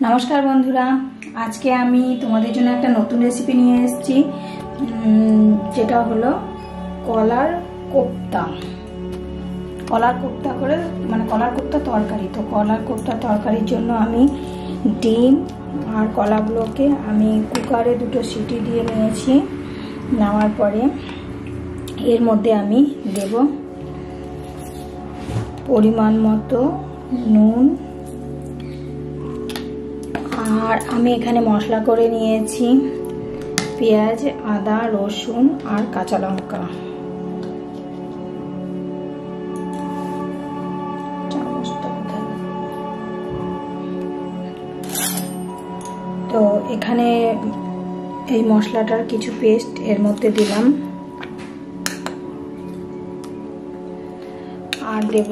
नमस्कार बंधुरा आज के आमी तुम्हादेर जोन्नो एकटा नतून रेसिपि निये एसेछि जेटा हलो कलार कोफ्ता करे माने कलार कोफ्ता तरकारी। तो कलार कोफ्ता तरकारिर जोन्नो आमी डिम और कलागुलोके आमी कुकारे दुटो सीटी दिए निয়েছি। नेওয়ার পরে एर मध्य आमी देब परिमाण मतो नुन और आमी एखाने मशला करे निয়েছি पेঁয়াজ आदा रसुन और काँचा लंका। तो एखाने এই মশলাটার কিছু পেস্ট এর মধ্যে দিলাম আর দেব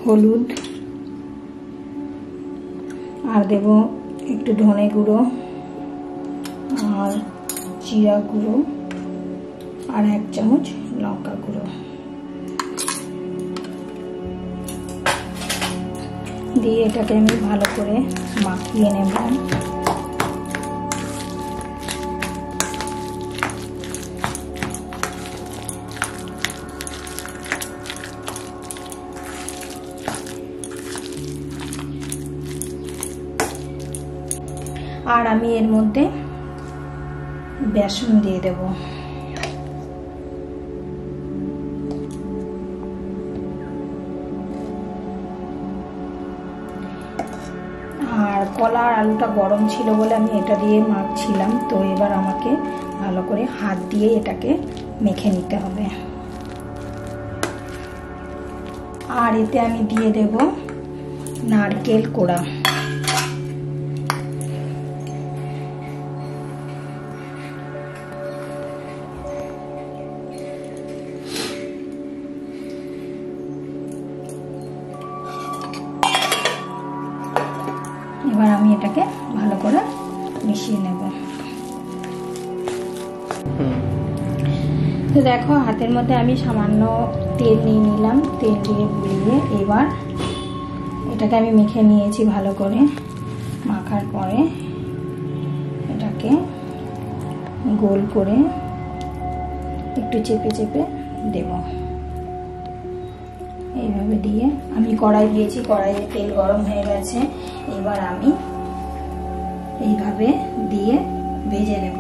হলুদ আর দেব একটু ধনে গুঁড়ো আর জিরা গুঁড়ো আর 1 চামচ লঙ্কা গুঁড়ো দিয়ে এটাকে আমি ভালো করে মাখিয়ে নেব। আর আমি এর মধ্যে বেসন দিয়ে দেব। আর কলার আলুটা গরম ছিল বলে আমি এটা দিয়ে মাখছিলাম। তো এবার আমাকে ভালো করে হাত দিয়ে এটাকে মেখে নিতে হবে। আর এতে আমি দিয়ে দেব নারকেল কোড়া। এবার আমি এটাকে ভালো করে মিশিয়ে নেব। তো দেখো হাতের মধ্যে আমি সামান্য তেল নিয়ে নিলাম, তেল দিয়ে বুলিয়ে এবার এটাকে আমি মেখে নিয়েছি ভালো করে। মাখার পরে এটাকে গোল করে একটু চেপে চেপে দেব। এইভাবে দিয়ে আমি কড়াই দিয়েছি, কড়াইয়ে তেল গরম হয়ে গেছে। এবার আমি এইভাবে দিয়ে ভেজে নেব।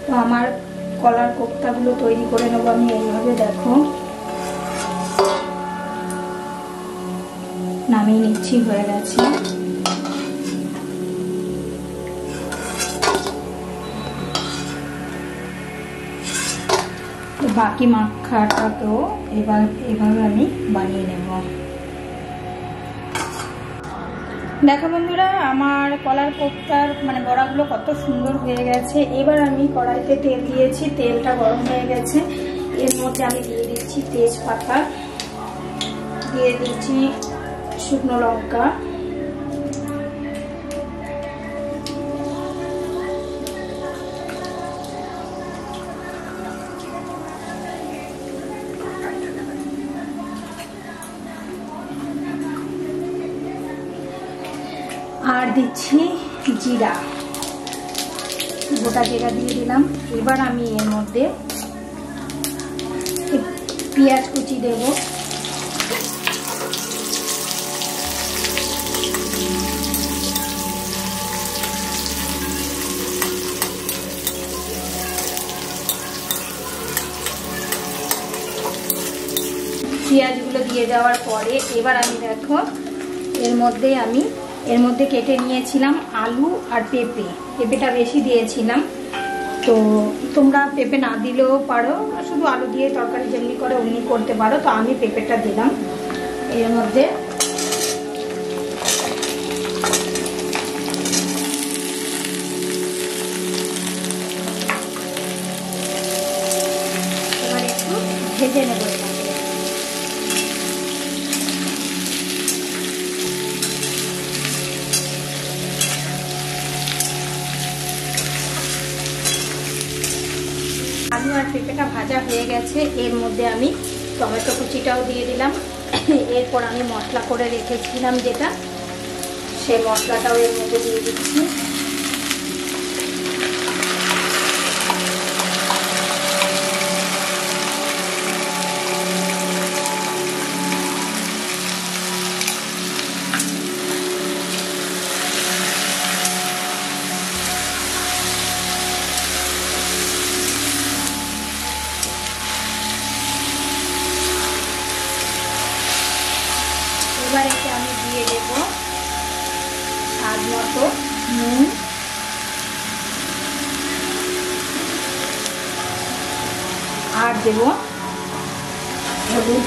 তো আমার কলার কোফতাগুলো তৈরি করে নেব আমি এইভাবে। দেখো নামিয়ে নিচ্ছি, হয়ে গেছে। বাকি মাখাটাকেও এবার এভাবে আমি বানিয়ে নেব। দেখো বন্ধুরা আমার কলার কোফতার মানে বড়াগুলো কত সুন্দর হয়ে গেছে। এবার আমি কড়াইতে তেল দিয়েছি, তেলটা গরম হয়ে গেছে। এর মধ্যে আমি দিয়ে দিচ্ছি তেজপাতা, দিয়ে দিচ্ছি শুকনো লঙ্কা, আর দিচ্ছি জিরা, গোটা জিরা দিয়ে দিলাম। এবার আমি এর মধ্যে পেঁয়াজ কুচি দেব। পেঁয়াজগুলো দিয়ে দেওয়ার পরে এবার আমি দেখো এর মধ্যে কেটে নিয়েছিলাম আলু আর পেঁপে। পেঁপেটা বেশি দিয়েছিলাম, তো তোমরা পেঁপে না দিলেও পারো, শুধু আলু দিয়ে তরকারি যেমনি করে অমনি করতে পারো। তো আমি পেঁপেটা দিলাম। এর মধ্যে ভেজে নেব। আলু আর পেঁপেটা ভাজা হয়ে গেছে, এর মধ্যে আমি টমেটো কুচিটাও দিয়ে দিলাম। এরপর আমি মশলা করে রেখেছিলাম যেটা, সেই মশলাটাও এর মধ্যে দিয়ে দিচ্ছি। এবার এতে আমি দিয়ে দেব স্বাদ মতো নুন, আর দেব হলুদ,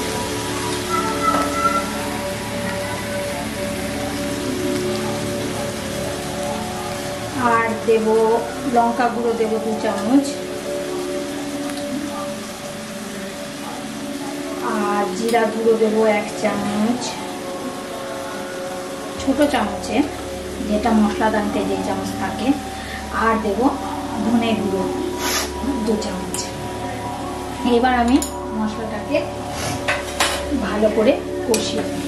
আর দেব লঙ্কা গুঁড়ো দেব 2 চামচ, আর জিরা গুঁড়ো দেব 1 চামচ, ছোট চামচে যেটা মশলা দানতে যে চামচ থাকে, আর দেব ধনে গুঁড়ো 2 চামচ। এবার আমি মশলাটাকে ভালো করে কষিয়ে নেব।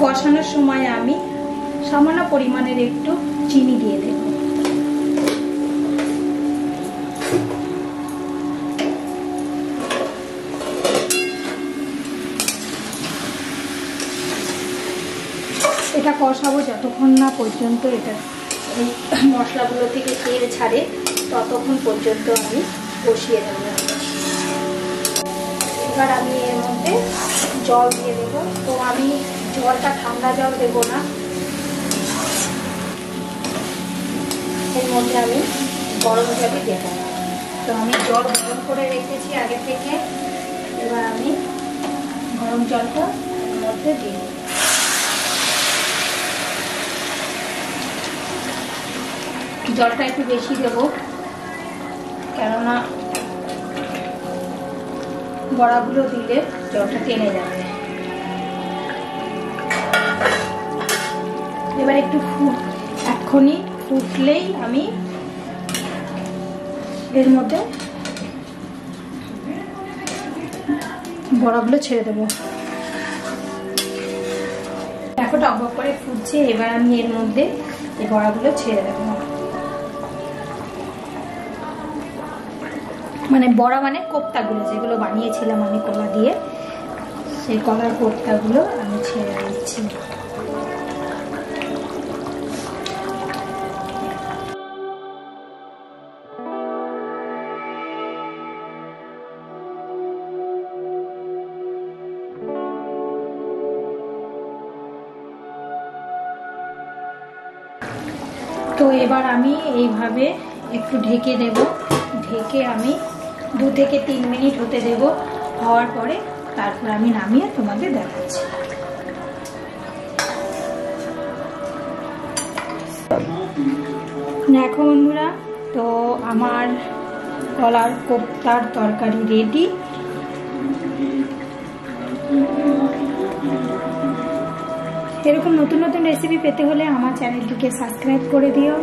কষানোর সময় আমি সামান্য পরিমাণের একটু চিনি দিয়ে দেব। এটা কষাবো যতক্ষণ না পর্যন্ত এটা এই মশলাগুলো থেকে তেল ছাড়ে, ততক্ষণ পর্যন্ত আমি কষিয়ে দেব। এবার আমি এর মধ্যে জল দিয়ে দেব। তো আমি জলটা ঠান্ডা জল দেব না, এর মধ্যে আমি গরম জলই দেব। তো আমি জল গরম করে রেখেছি আগে থেকে, এবার আমি গরম জলটা এর মধ্যে দিয়ে দেব। জলটা একটু বেশি দেব, কেননা বড়াগুলো দিলে জলটা টেনে যাবে। এবার একটু এক্ষুনি ফুটলেই আমি এর মধ্যে বড়াগুলো ছেড়ে দেবো। দেখো টকবক করে ফুটছে, এবার আমি এর মধ্যে এই বড়াগুলো ছেড়ে দেবো। মানে বড়া মানে কোপ্তাগুলো যেগুলো বানিয়েছিলাম আমি কলা দিয়ে, সেই কলার কোপ্তাগুলো আমি ছেড়ে দিচ্ছি। তো এবার আমি এইভাবে একটু ঢেকে দেব। ঢেকে আমি 2 থেকে 3 মিনিট হতে দেব। হওয়ার পরে তারপর আমি নামিয়ে তোমাদের দেখাচ্ছি। দেখো বন্ধুরা, তো আমার কলার কোপ্তার তরকারি রেডি। এরকম নতুন নতুন রেসিপি পেতে হলে আমার চ্যানেলটিকে সাবস্ক্রাইব করে দিও।